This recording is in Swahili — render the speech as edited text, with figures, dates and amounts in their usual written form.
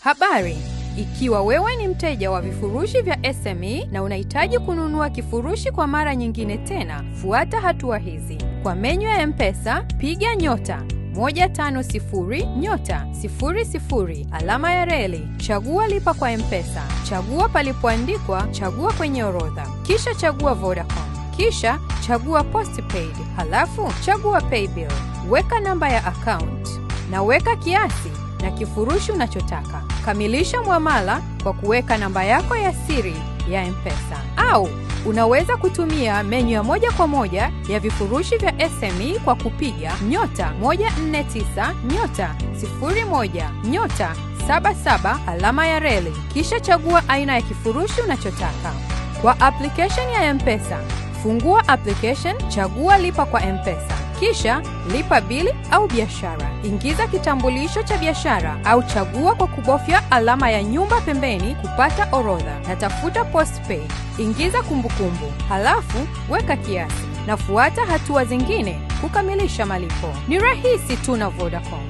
Habari, ikiwa wewe ni mteja wa vifurushi vya SME na unahitaji kununua kifurushi kwa mara nyingine tena, fuata hatua hizi. Kwa menyu ya M-Pesa, piga *150*00 alama ya reli, chagua lipa kwa M-Pesa, chagua palipoandikwa chagua kwenye orodha, kisha chagua Vodacom, kisha chagua Postpaid, halafu chagua Pay Bill. Weka namba ya account na weka kiasi na kifurushi unachotaka. Kamilisha muamala kwa kuweka namba yako ya siri ya M-Pesa. Au unaweza kutumia menyu ya moja kwa moja ya vifurushi vya SME kwa kupiga *149*01*77 alama ya reli, kisha chagua aina ya kifurushi unachotaka. Kwa application ya M-Pesa, fungua application, chagua lipa kwa M-Pesa. Kisha lipa bili au biashara. Ingiza kitambulisho cha biashara au chagua kwa kubofya alama ya nyumba pembeni kupata orodha. Na tafuta Postpaid. Ingiza kumbukumbu. Halafu weka kiasi. Na fuata hatua zingine kukamilisha malipo. Ni rahisi tu na Vodacom.